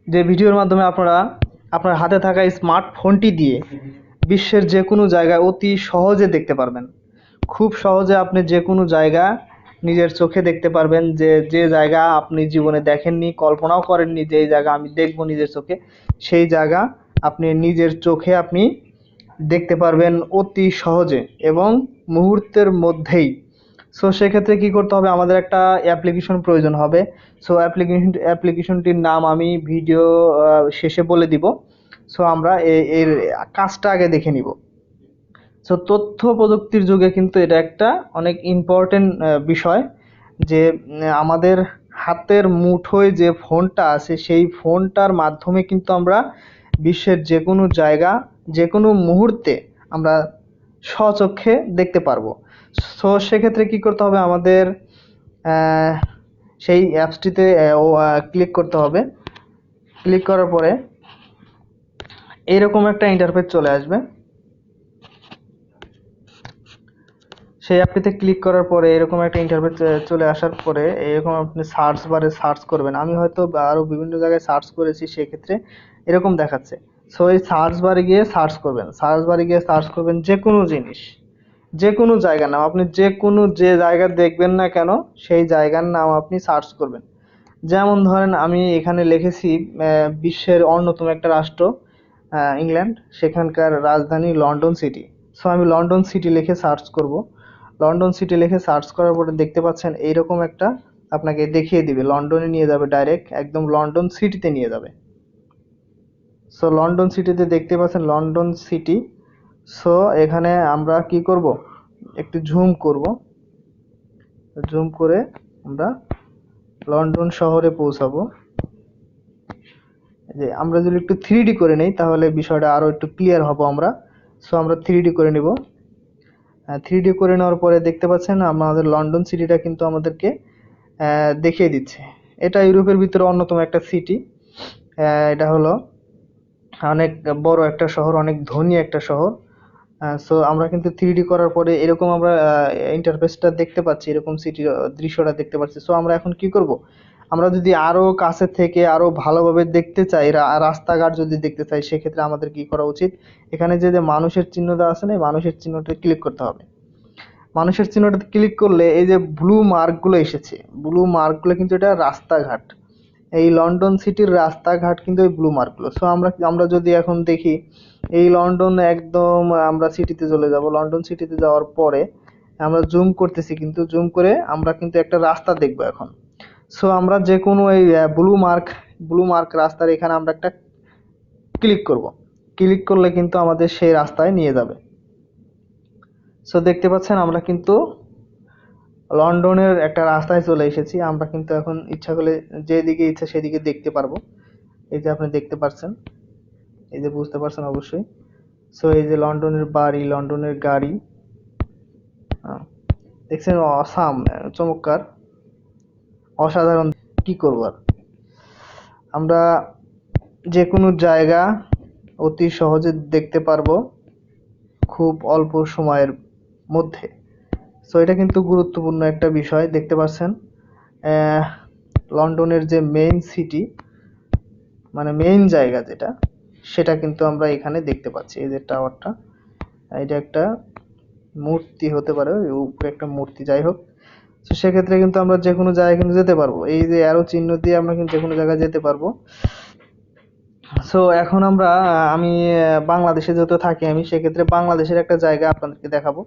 যে ভিডিওর মাধ্যমে আপনারা আপনার হাতে থাকা স্মার্টফোনটি দিয়ে বিশ্বের যে কোনো জায়গায় অতি সহজে দেখতে পারবেন। খুব সহজে আপনি যে কোনো জায়গা নিজের চোখে দেখতে পারবেন, যে জায়গা আপনি জীবনে দেখেননি, কল্পনাও করেননি যে এই জায়গা আমি দেখব নিজের চোখে, সেই জায়গা আপনি নিজের চোখে আপনি দেখতে পারবেন অতি সহজে এবং মুহূর্তের মধ্যেই। সো সেক্ষেত্রে কি করতে হবে, আমাদের একটা অ্যাপ্লিকেশন প্রয়োজন হবে। সো অ্যাপ্লিকেশনটির নাম আমি ভিডিও শেষে বলে দিব। সো আমরা এর কাজটা আগে দেখে নিব। সো তথ্য প্রযুক্তির যুগে কিন্তু এটা একটা অনেক ইম্পর্টেন্ট বিষয়, যে আমাদের হাতের মুঠোয় যে ফোনটা আছে সেই ফোনটার মাধ্যমে কিন্তু আমরা বিশ্বের যে কোনো জায়গা যে কোনো মুহূর্তে আমরা স্বচক্ষে দেখতে পারবো। সো সেক্ষেত্রে কি করতে হবে, আমাদের সেই অ্যাপসটিতে ক্লিক করতে হবে। ক্লিক করার পরে এইরকম একটা ইন্টারফেস চলে আসবে। সেই অ্যাপটিতে ক্লিক করার পরে এরকম একটা ইন্টারফেস চলে আসার পরে এরকম আপনি সার্চ বারে সার্চ করবেন। আমি হয়তো আরও বিভিন্ন জায়গায় সার্চ করেছি, সেক্ষেত্রে এরকম দেখাচ্ছে। সো এই সার্চ বারে গিয়ে সার্চ করবেন, সার্চ বারে গিয়ে সার্চ করবেন যে কোনো জিনিস, যে কোনো জায়গার নাম, আপনি যে কোনো যে জায়গা দেখবেন না কেন সেই জায়গার নাম আপনি সার্চ করবেন। যেমন ধরেন আমি এখানে লিখেছি বিশ্বের অন্যতম একটা রাষ্ট্র ইংল্যান্ড, সেখানকার রাজধানী লন্ডন সিটি। সো আমি লন্ডন সিটি লিখে সার্চ করব। লন্ডন সিটি লিখে সার্চ করার পরে দেখতে পাচ্ছেন এইরকম একটা আপনাকে দেখিয়ে দিবে, লন্ডনে নিয়ে যাবে, ডাইরেক্ট একদম লন্ডন সিটিতে নিয়ে যাবে। সো লন্ডন সিটিতে দেখতে পাচ্ছেন লন্ডন সিটি। সো এখানে আমরা কি করব, একটু জুম করব, জুম করে আমরা লন্ডন শহরে পৌঁছাবো। যে আমরা যদি একটু 3D করে নেই তাহলে বিষয়টা আরো একটু ক্লিয়ার হবো আমরা। সো আমরা 3D করে নিব। 3D করে নেওয়ার পরে দেখতে পাচ্ছেন আমাদের লন্ডন সিটিটা কিন্তু আমাদেরকে দেখিয়ে দিচ্ছে। এটা ইউরোপের ভিতরে অন্যতম একটা সিটি। এটা হলো অনেক বড় একটা শহর, অনেক ধনী একটা শহর। সো আমরা কিন্তু 3D করার পরে এরকম আমরা ইন্টারফেসটা দেখতে পাচ্ছি, এরকম সিটির দৃশ্যটা দেখতে পাচ্ছি। সো আমরা এখন কি করব, আমরা যদি আরো কাছে থেকে আরো ভালোভাবে দেখতে চাই, রাস্তাঘাট যদি দেখতে চাই, সেক্ষেত্রে আমাদের কি করা উচিত, এখানে যে যে মানুষের চিহ্নটা আছে না, মানুষের চিহ্নটা ক্লিক করতে হবে। মানুষের চিহ্নটাতে ক্লিক করলে এই যে ব্লু মার্কগুলো এসেছে, ব্লু মার্কগুলো কিন্তু এটা রাস্তাঘাট, এই লন্ডন সিটির রাস্তাঘাট কিন্তু এই ব্লু মার্কগুলো। সো আমরা যদি এখন দেখি এই লন্ডন একদম আমরা সিটিতে চলে যাব। লন্ডন সিটিতে যাওয়ার পরে আমরা জুম করতেছি, কিন্তু জুম করে আমরা কিন্তু একটা রাস্তা দেখব এখন। সো আমরা যে কোনো এই ব্লু মার্ক রাস্তার এখানে আমরা একটা ক্লিক করব। ক্লিক করলে কিন্তু আমাদের সেই রাস্তায় নিয়ে যাবে। সো দেখতে পাচ্ছেন আমরা কিন্তু লন্ডনের একটা রাস্তায় চলে এসেছি। আমরা কিন্তু এখন ইচ্ছা করলে যেদিকে ইচ্ছা সেদিকে দেখতে পারবো। এই যে আপনি দেখতে পাচ্ছেন, এই যে বুঝতে পারছেন অবশ্যই। সো এই যে লন্ডনের বাড়ি, লন্ডনের গাড়ি, দেখছেন, অসাম, চমৎকার, অসাধারণ। কি করবো আর, আমরা যে কোনো জায়গা অতি সহজে দেখতে পারবো খুব অল্প সময়ের মধ্যে। সো এটা কিন্তু গুরুত্বপূর্ণ একটা বিষয়। দেখতে পাচ্ছেন লন্ডনের যে মেইন সিটি, মানে মেইন জায়গা যেটা, সেটা কিন্তু আমরা এখানে দেখতে পাচ্ছি। এই যে টাওয়ারটা, এটা একটা মূর্তি হতে পারে, উপরে একটা মূর্তি, যাই হোক। তো সেক্ষেত্রে কিন্তু আমরা যে কোনো জায়গায় কিন্তু যেতে পারবো, এই যে অ্যারো চিহ্ন দিয়ে আমরা কিন্তু যে কোনো জায়গায় যেতে পারবো। সো এখন আমরা আমি বাংলাদেশে যেহেতু থাকি আমি, সেক্ষেত্রে বাংলাদেশের একটা জায়গা আপনাদেরকে দেখাবো,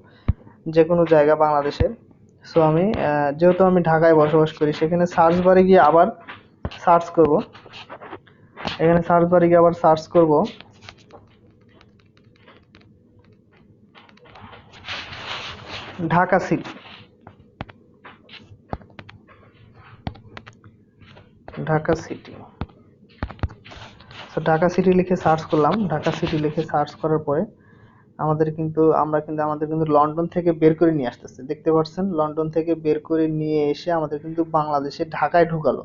যে কোনো জায়গা বাংলাদেশের। সো আমি যেহেতু আমি ঢাকায় বসবাস করি, সেখানে সার্চ বারে গিয়ে আবার সার্চ করব। এখানে সার্চ বারে গিয়ে আবার সার্চ করব ঢাকা সিটি। ঢাকা সিটি। তো ঢাকা সিটি লিখে সার্চ করলাম। ঢাকা সিটি লিখে সার্চ করার পরে আমাদের কিন্তু লন্ডন থেকে বের করে নিয়ে আসতেছে। দেখতে পাচ্ছেন লন্ডন থেকে বের করে নিয়ে এসে আমাদের কিন্তু বাংলাদেশে ঢাকায় ঢুকালো।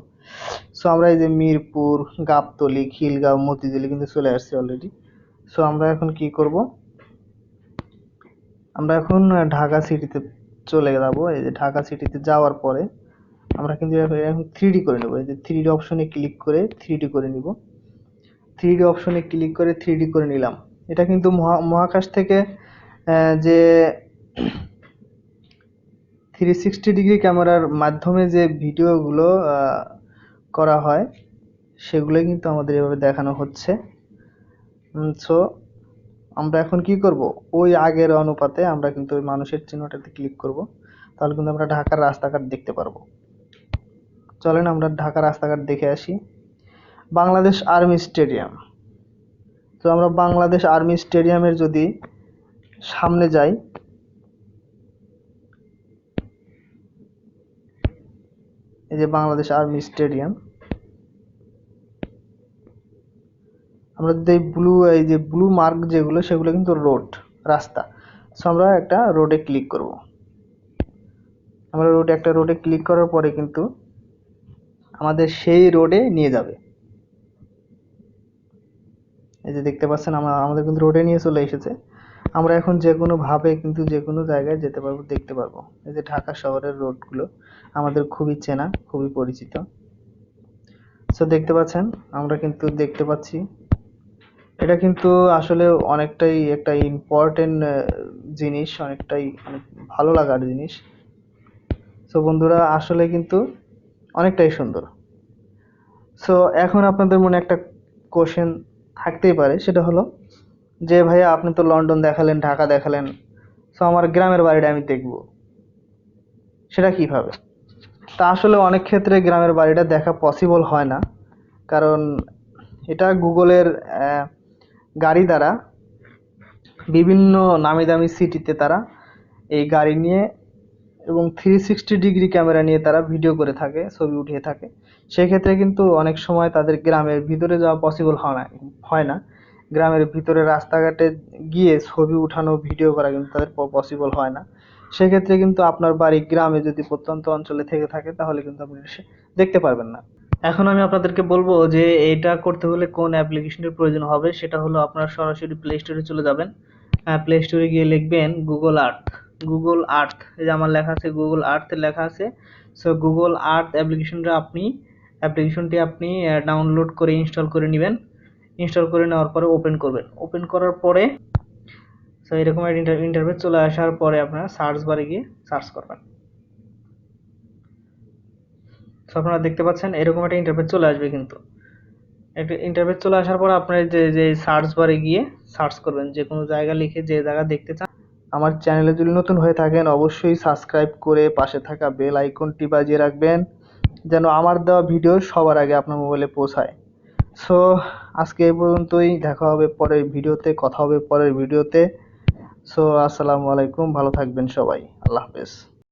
সো আমরা এই যে মিরপুর, গাবতলী, খিলগাঁও, মতিঝিলে কিন্তু চলে আসছি অলরেডি। সো আমরা এখন কি করব, আমরা এখন ঢাকা সিটিতে চলে যাব। এই যে ঢাকা সিটিতে যাওয়ার পরে আমরা কিন্তু এখন 3D করে নেব। এই যে 3D অপশনে ক্লিক করে 3D করে নিব। 3D অপশনে ক্লিক করে 3D করে নিলাম। এটা কিন্তু মহাকাশ থেকে যে 360 ডিগ্রি ক্যামেরার মাধ্যমে যে ভিডিওগুলো করা হয় সেগুলোই কিন্তু আমাদের এভাবে দেখানো হচ্ছে। সো আমরা এখন কি করব, ওই আগের অনুপাতে আমরা কিন্তু ওই মানুষের চিহ্নটাতে ক্লিক করব, তাহলে কিন্তু আমরা ঢাকার রাস্তাঘাট দেখতে পারবো। চলেন আমরা ঢাকার রাস্তাঘাট দেখে আসি। Bangladesh army stadium. তো আমরা বাংলাদেশ আর্মি স্টেডিয়ামের যদি সামনে যাই, এই যে বাংলাদেশ আর্মি স্টেডিয়াম, আমরা যদি এই যে ব্লু মার্ক যেগুলো সেগুলো কিন্তু রোড, রাস্তা। সো আমরা একটা রোডে ক্লিক করব। আমরা একটা রোডে ক্লিক করার পরে কিন্তু আমাদের সেই রোডে নিয়ে যাবে। এই যে দেখতে পাচ্ছেন আমাদের কিন্তু রোডে নিয়ে চলে এসেছে। আমরা এখন যে কোনো ভাবে কিন্তু যে কোনো জায়গায় যেতে পারবো, দেখতে পারবো। এই যে ঢাকা শহরের রোডগুলো আমাদের খুবই চেনা, খুবই পরিচিত। সো দেখতে পাচ্ছেন, আমরা কিন্তু দেখতে পাচ্ছি এটা কিন্তু আসলে অনেকটাই একটা ইম্পর্টেন্ট জিনিস, অনেকটাই অনেক ভালো লাগার জিনিস। সো বন্ধুরা আসলে কিন্তু অনেকটাই সুন্দর। সো এখন আপনাদের মনে একটা কোশ্চেন থাকতেই পারে, সেটা হলো যে ভাইয়া আপনি তো লন্ডন দেখালেন, ঢাকা দেখালেন, সো আমার গ্রামের বাড়িটা আমি দেখব, সেটা কিভাবে? তা আসলে অনেক ক্ষেত্রে গ্রামের বাড়িটা দেখা পসিবল হয় না, কারণ এটা গুগলের গাড়ি দ্বারা বিভিন্ন নামি দামি সিটিতে তারা এই গাড়ি নিয়ে এবং 360 ডিগ্রি ক্যামেরা নিয়ে তারা ভিডিও করে থাকে, ছবি উঠিয়ে থাকে। সেক্ষেত্রে কিন্তু অনেক সময় তাদের গ্রামের ভিতরে যাওয়া পসিবল হয় না। গ্রামের ভিতরে রাস্তাঘাটে গিয়ে ছবি উঠানো, ভিডিও করা কিন্তু তাদের পসিবল হয় না। সেক্ষেত্রে কিন্তু আপনার বাড়ি গ্রামে যদি প্রত্যন্ত অঞ্চলে থেকে থাকে তাহলে কিন্তু আপনি দেখতে পারবেন না। এখন আমি আপনাদেরকে বলবো যে এটা করতে হলে কোন অ্যাপ্লিকেশনের প্রয়োজন হবে। সেটা হলো আপনারা সরাসরি প্লে স্টোরে চলে যাবেন। প্লে স্টোরে গিয়ে লিখবেন গুগল আর্থ। গুগল আর্থ, এই যে আমার লেখা আছে গুগল আর্থ লেখা আছে। সো গুগল আর্থ অ্যাপ্লিকেশনটি আপনি ডাউনলোড করে ইনস্টল করে নেবেন। ইনস্টল করে নেওয়ার পরে ওপেন করবেন। ওপেন করার পরে সো এরকম একটা ইন্টারফেস চলে আসার পরে আপনারা সার্চ বারে গিয়ে সার্চ করবেন। সো আপনারা দেখতে পাচ্ছেন এরকম একটা ইন্টারফেস চলে আসবে। কিন্তু একটা ইন্টারফেস চলে আসার পর আপনারা যে সার্চ বারে গিয়ে সার্চ করবেন, যে কোনো জায়গা লিখে যে জায়গা দেখতে চান। আমার চ্যানেলে যদি নতুন হয়ে থাকেন অবশ্যই সাবস্ক্রাইব করে পাশে থাকা বেল আইকনটি বাজিয়ে রাখবেন, যেন আমার দেওয়া ভিডিও সবার আগে আপনার মোবাইলে পৌঁছায়। সো আজকে এই পর্যন্তই, দেখা হবে পরের ভিডিওতে, কথা হবে পরের ভিডিওতে। সো আসসালামু আলাইকুম, ভালো থাকবেন সবাই, আল্লাহ হাফেজ।